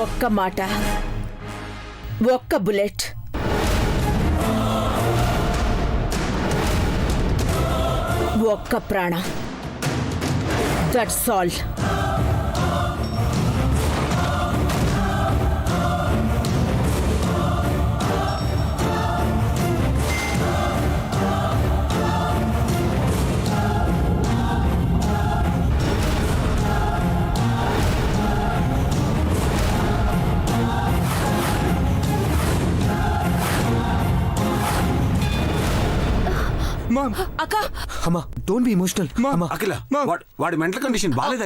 ఒక్క మాట, ఒక్క బుల్లెట్, ఒక్క ప్రాణం. That's all. అక్క అమ్మా డోంట్ బి ఎమోషనల్. అఖిల వాడి మెంటల్ కండిషన్ బాలేదు.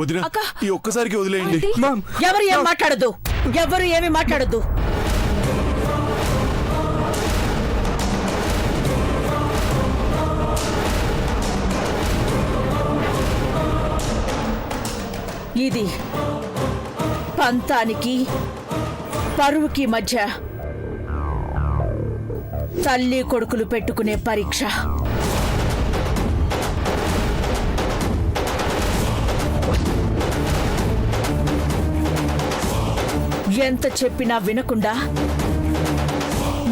వదిన ఈ ఒక్కసారికి వదిలేయండి. ఎవరు ఏం మాట్లాడద్దు, ఎవరు ఏమి మాట్లాడద్దు. ఇది పంతానికి పరువుకి మధ్య తల్లి కొడుకులు పెట్టుకునే పరీక్ష. ఎంత చెప్పినా వినకుండా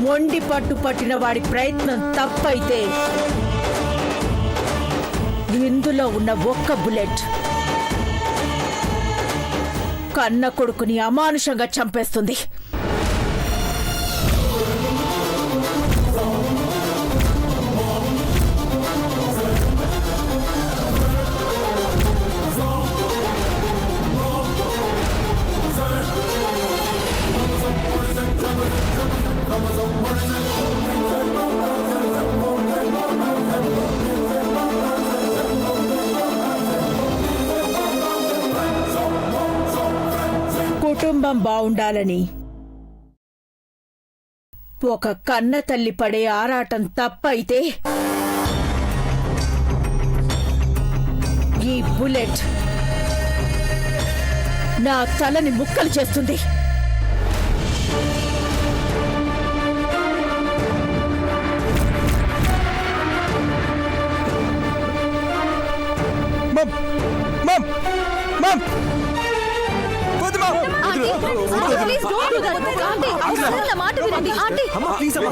మొండి పట్టు పట్టిన వాడి ప్రయత్నం తప్పైతే ఇందులో ఉన్న ఒక్క బుల్లెట్ కన్న కొడుకుని అమానుషంగా చంపేస్తుంది. కుటుంబం బావుండాలని ఒక కన్న తల్లి పడే ఆరాటం తప్పైతే ఈ బుల్లెట్ నా తలని ముక్కలు చేస్తుంది.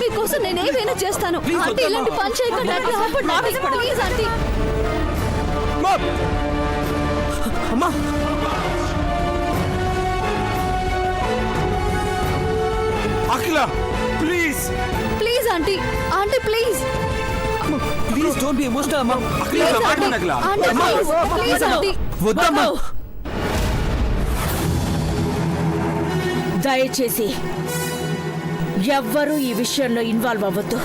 మీకోసం నేనేమైనా చేస్తాను. ఇలాంటి పని చేయకుండా Akhila please please aunty, aunty please please don't be emotional. అమ్మా ప్లీజ్ ఆంటీ వద్దమ్మా. దయచేసి ఎవ్వరూ ఈ విషయంలో ఇన్వాల్వ్ అవ్వద్దు.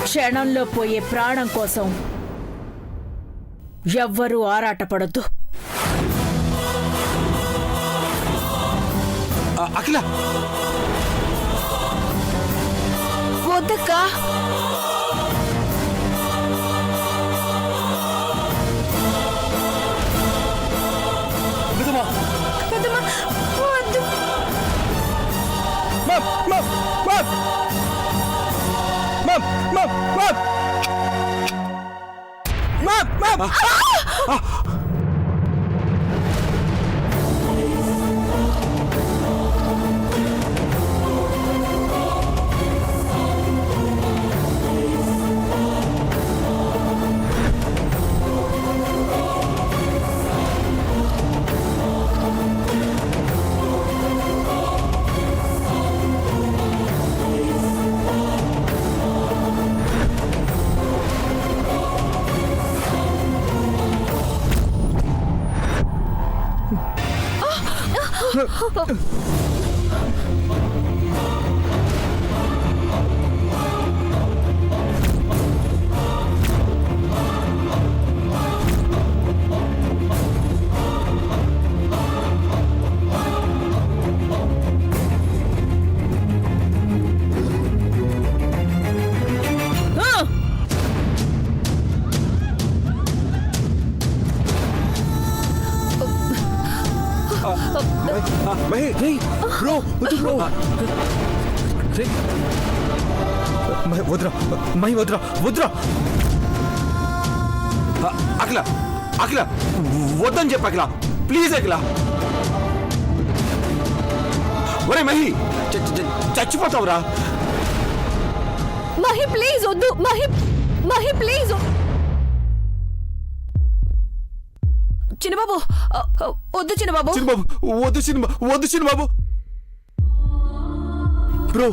క్షణంలో పోయే ప్రాణం కోసం ఎవ్వరూ ఆరాటపడొద్దు. అఖిల వద్దక్కా. Hey, bro, what's bro? వద్దురా మహి వద్దురా వద్దురా అఖిల అఖిల వద్దని చెప్పు అఖిల ప్లీజ్ అఖిల ఒరే మహి చచ్చిపోతావురా మహి ప్లీజ్ వద్దు మహి ప్లీజ్ చిన్నబాబు వద్దు చిన్నబాబు చిన్నబాబు వద్దు చిన్నబాబు బ్రో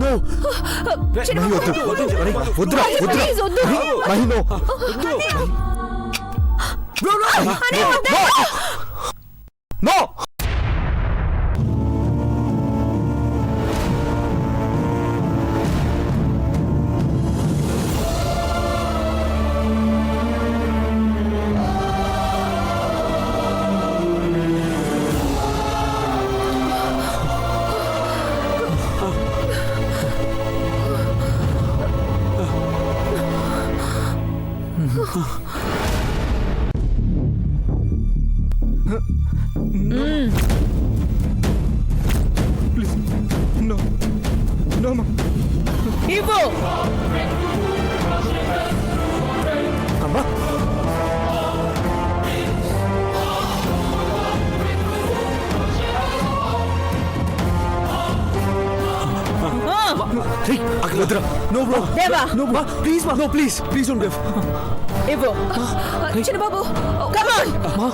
నో చిన్నబాబు, వద్దురా మహి, వద్దురా please, వద్దు. Mahi no bro no please no no మా ఇవ్వు. అమ్మా వద్దురా నో బ్రో దేవా. నో మా ప్లీజ్ మా నో ప్లీజ్ డోంట్ గివ్ ఇవ్వు. చిన్నబాబు Come on.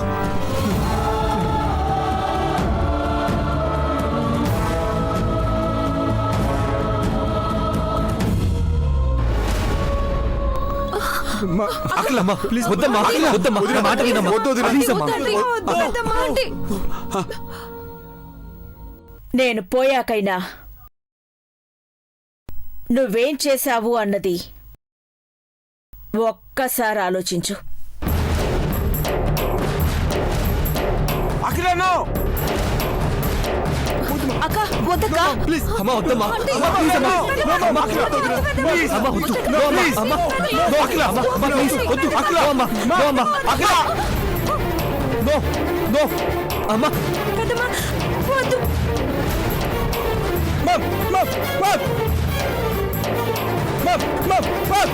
మా అఖిలమ్మా ప్లీజ్ వద్దమ్మా వద్దమ్మా నా మాట వినమ్మా ప్లీజ్ అమ్మా వద్దండి, వద్దమ్మా ఆంటీ. నేను పోయాకైనా నువ్వేం చేశావు అన్నది ఒక్కసారి ఆలోచించు. అఖిల నో అక్క వద్దక్క ప్లీజ్ అమ్మా వద్దమ్మా ప్లీజ్ అమ్మా అమ్మా అఖిల ప్లీజ్ అమ్మా వద్దు నో ప్లీజ్ అమ్మా నో అఖిల అమ్మా ప్లీజ్ వద్దు అఖిల అమ్మా నో అమ్మా అఖిల నో నో అమ్మా పెద్దమ్మ వద్దు మమ్ మమ్ మమ్ మమ్ మమ్ మమ్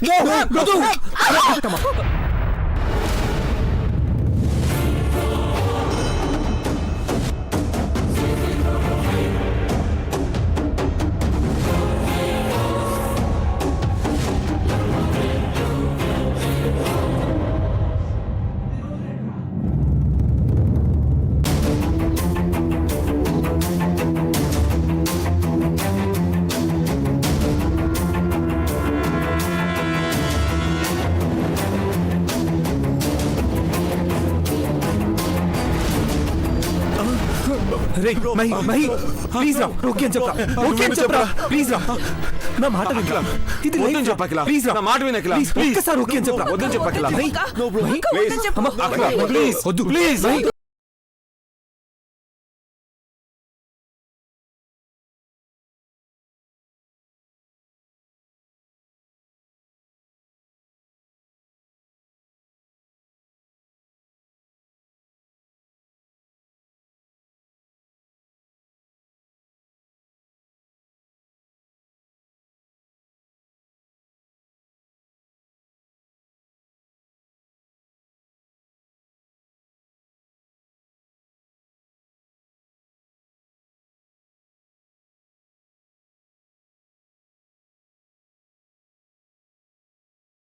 నో వద్దు అమ్మా రే మహి మహి ప్లీజ్ రా ఓకే అని చెప్పరా ఓకే అని చెప్పరా ప్లీజ్ రా నా మాట వినరా ఇది వద్దని చెప్పు అఖిల ప్లీజ్ రా నా మాట విను అఖిల ప్లీజ్ ఒక్కసారి ఓకే అని చెప్పరా వద్దని చెప్పు అఖిల నో బ్రో ప్లీజ్ అమ్మా అఖిల ప్లీజ్ వద్దు ప్లీజ్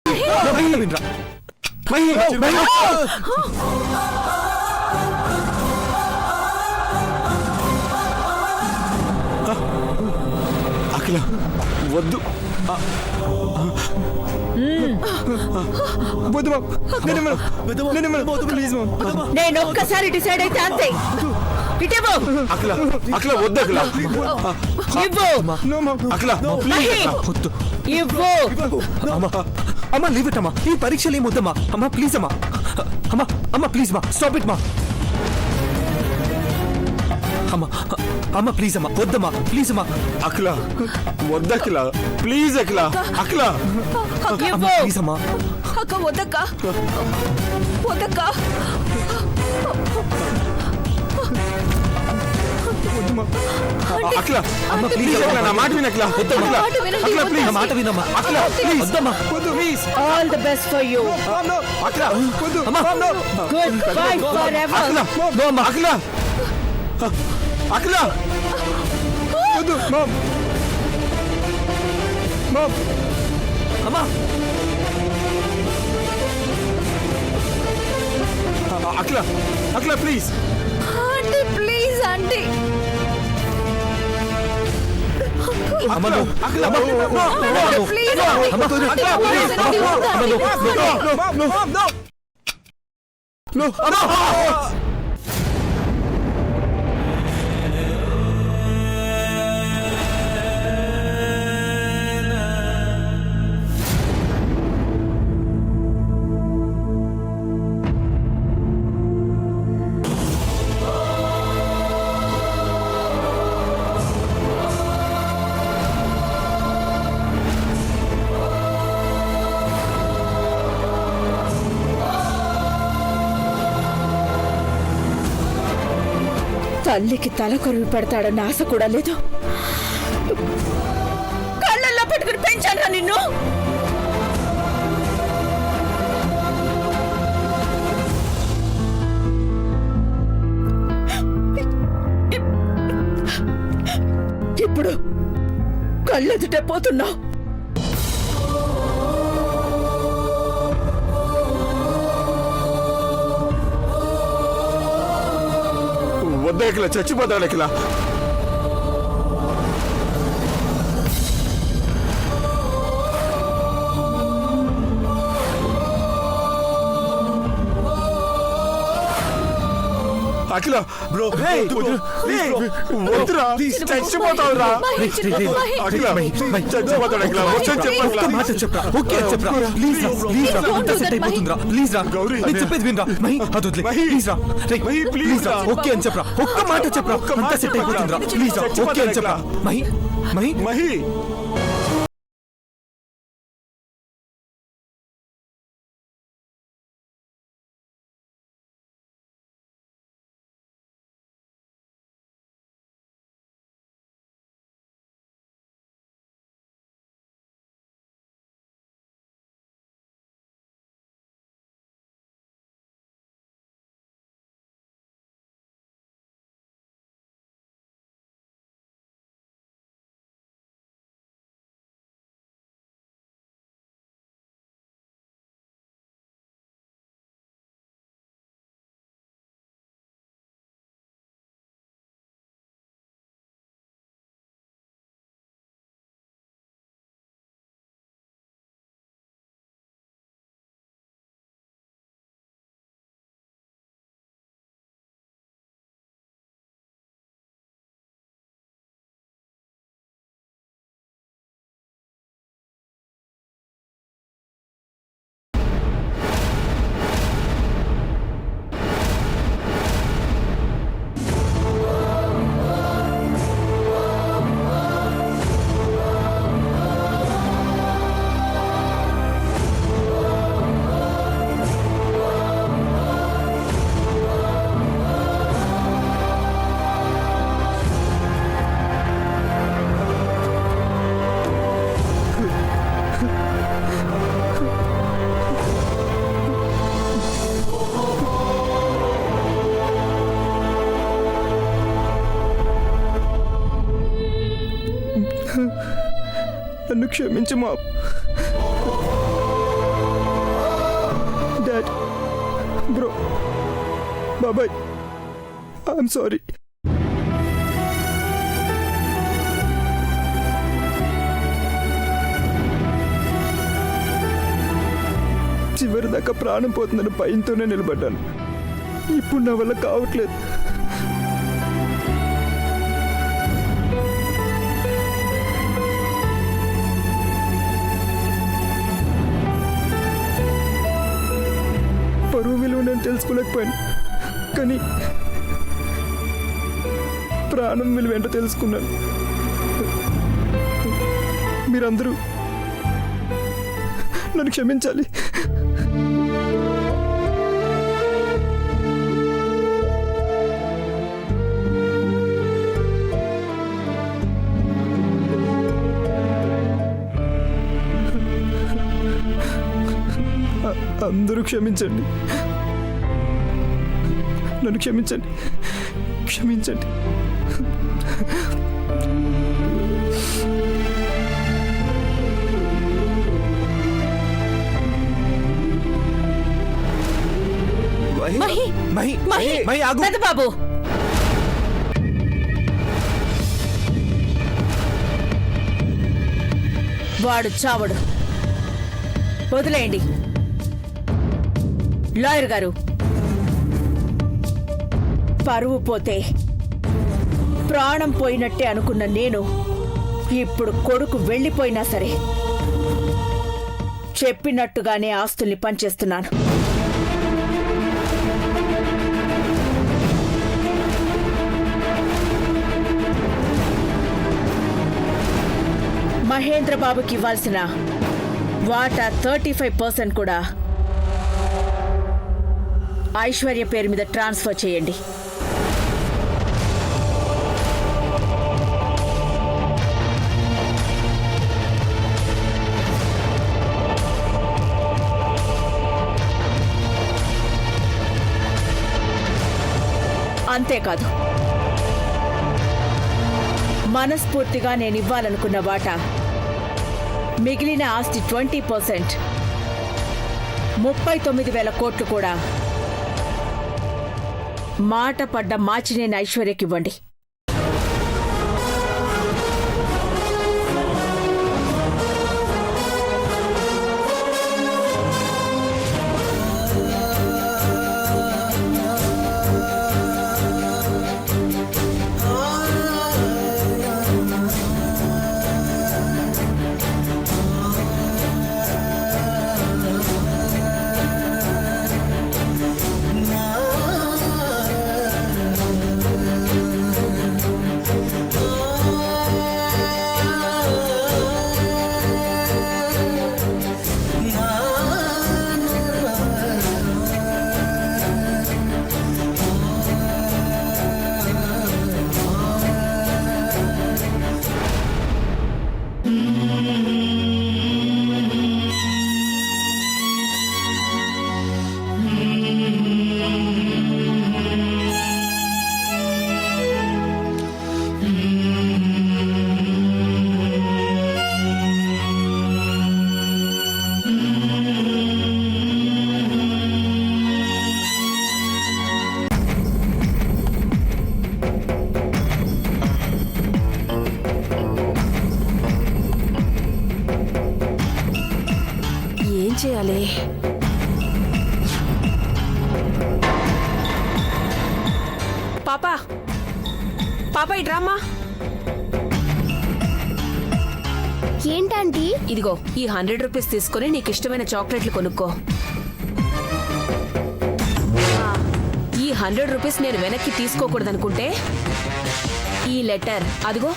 వినరా మహి మహి అఖిల వద్దు నేను ఒక్కసారి డిసైడ్ అయితే అంతే. ఇటేవో. అఖిల అఖిల వద్దు అఖిల ఇవ్వు. అఖిల ప్లీజ్ మహి. వద్దు ఇవ్వు. అమ్మా అమ్మా లీవ్ ఇట్ అమ్మా ఈ పరీక్షలు ఏం వద్దమ్మా అమ్మా ప్లీజ్ అమ్మా అమ్మా అమ్మా ప్లీజ్ మా స్టాప్ ఇట్ మా అమ్మా అమ్మా ప్లీజ్ అమ్మా వద్దమ్మా ప్లీజ్ అమ్మా అఖిల వద్దు అఖిల ప్లీజ్ అఖిల అఖిల అమ్మా ఇవ్వు. ప్లీజ్ అమ్మా అక్క వద్దక్క వద్దక్క అఖిల అమ్మ ప్లీజ్ ప్లీజ్ అఖిల నా మాట విను అఖిల వద్దమ్మా. నా మాట వినండి, అఖిల ప్లీజ్ నా మాట వినమ్మా. అఖిల ప్లీజ్ వద్దమ్మా. వద్దు please all the best for you. Akhila వద్దు అమ్మా. Good bye for Akhila ever. No అమ్మా అఖిల అఖిల వద్దు మామ్ మామ్ అమ్మా Akhila Akhila please aunty please aunty. అమ్మ నువ్వు అఖిల అమ్మ నో ప్లీజ్ నో ఆంటీ. అమ్మ ఆంటీ, నా మాట వినండి, వద్దు ఆంటీ, వద్దు ఆంటీ. నో అమ్మా తల్లికి తల కొరువు పెడతాడన్న ఆశ కూడా లేదు. కళ్ళల్లో పెట్టుకుని పెంచాను నిన్ను. ఇప్పుడు కళ్ళెదుటే పోతున్నావు. వద్దు అఖిల చచ్చిపోతాడు అఖిల అఖిల బ్రో వద్దురా చచ్చిపోతావురా అఖిల చచ్చిపోతాడు అఖిల ఒక్క మాట చెప్పరా. ఓకే చెప్పరా. ప్లీజ్ రా ప్లీజ్ రా. అంతా సెట్ అయిపోతుందిరా. ప్లీజ్ రా గౌరీ. నేను చెప్పేది వినరా. మహి అది వదిలే. ప్లీజ్ రా. రేయ్, మహి, ప్లీజ్ ప్లీజ్ రా. రా. ఓకే అని చెప్పరా. ఒక్క మాట చెప్పరా. అంతా సెట్ అయిపోతుందిరా. ప్లీజ్ రా. ఓకే అని చెప్పరా. మహి మహి మహి నన్ను క్షమించు మా డాడ్ బ్రో బాబాయ్ ఐఎమ్ సారీ. చివరి దాకా ప్రాణం పోతుందని భయంతోనే నిలబడ్డాను. ఇప్పుడు నా వల్ల కావట్లేదు. పరువు విలువ నేను తెలుసుకోలేకపోయాను, కానీ ప్రాణం విలువ ఏంటో తెలుసుకున్నాను. మీరందరూ నన్ను క్షమించాలి. అందరూ క్షమించండి, నన్ను క్షమించండి, క్షమించండి. మహి మహి మహి మహి ఆగు. పెద్దబాబు, వాడు చావడు, వదిలేయండి. లాయర్ గారు, పరువు పోతే ప్రాణం పోయినట్టే అనుకున్న నేను ఇప్పుడు కొడుకు వెళ్ళిపోయినా సరే చెప్పినట్టుగానే ఆస్తుల్ని పంచేస్తున్నాను. మహేంద్రబాబుకి ఇవ్వాల్సిన వాటా 35% కూడా ఐశ్వర్య పేరు మీద ట్రాన్స్ఫర్ చేయండి. అంతేకాదు, మనస్ఫూర్తిగా నేను ఇవ్వాలనుకున్న వాటా మిగిలిన ఆస్తి 20% 39,000 కోట్లు కూడా మాట పడ్డ మాచినేని ఐశ్వర్యకివ్వండి. చేయాలి? పాపా పాపా ఇట్రామ్మా. ఏంటంటీ? ఇదిగో ఈ 100 రూపీస్ తీసుకుని నీకు ఇష్టమైన చాక్లెట్లు కొనుక్కో. ఈ 100 రూపీస్ నేను వెనక్కి తీసుకోకూడదనుకుంటే ఈ లెటర్ అదిగో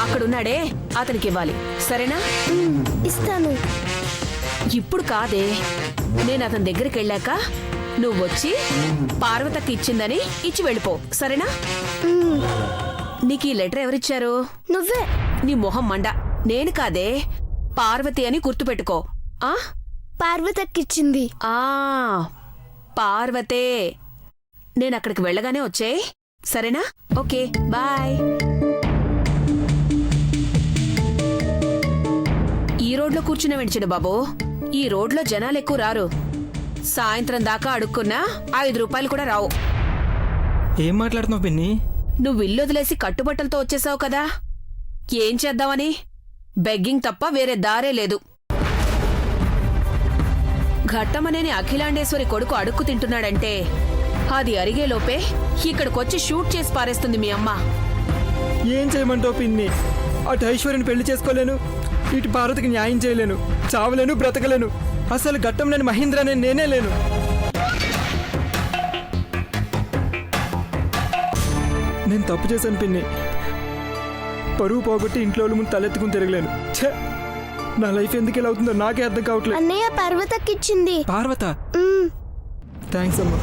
అక్కడున్నాడే అతనికి ఇవ్వాలి, సరేనా? ఇస్తాను. ఇప్పుడు కాదే, నేను అతని దగ్గరికి వెళ్ళాక నువ్వు వచ్చి పార్వతకి ఇచ్చిందని ఇచ్చి వెళ్ళిపో, సరేనా? నీకు ఈ లెటర్ ఎవరిచ్చారు? నువ్వే. నీ మొహం మండ, నేను కాదే, పార్వతి అని గుర్తుపెట్టుకో. ఆ పార్వతక్కిచ్చింది. ఆ పార్వతే. నేను అక్కడికి వెళ్ళగానే వచ్చే, సరేనా? Okay bye. ఈ రోడ్లో కూర్చునే వెంచడు బాబు, ఈ రోడ్లో జనాలు ఎక్కువ రారు. సాయంత్రం దాకా అడుక్కున్నా 5 రూపాయలు కూడా రావు. ఏం మాట్లాడుతున్నావు పిన్ని? నువ్వు ఇల్లు వదిలేసి కట్టుబట్టలతో వచ్చేసావు కదా, ఏం చేద్దామని? బెగ్గింగ్ తప్ప వేరే దారే లేదు. ఘట్టమనేని అఖిలాండేశ్వరి కొడుకు అడుక్కు తింటున్నాడంటే అది అరిగేలోపే ఇక్కడికొచ్చి షూట్ చేసి పారేస్తుంది మీ అమ్మ. ఏం చేయమంటావు పిన్ని? అటు ఐశ్వర్యని పెళ్లి చేసుకోలేను, ఇటు పార్వతికి న్యాయం చేయలేను, చావలేను, బ్రతకలేను. అసలు ఘట్టం లేని మహేంద్ర నేనే లేను. నేను తప్పు చేశాను పిన్ని. పరువు పోగొట్టి ఇంట్లో ముందు తలెత్తుకుని తిరగలేను. ఛే, నా లైఫ్ ఎందుకు ఇలా అవుతుందో నాకే అర్థం కావట్లేదు. అన్నయ్య పార్వతక్కిచ్చింది. పార్వత, థ్యాంక్స్ అమ్మా.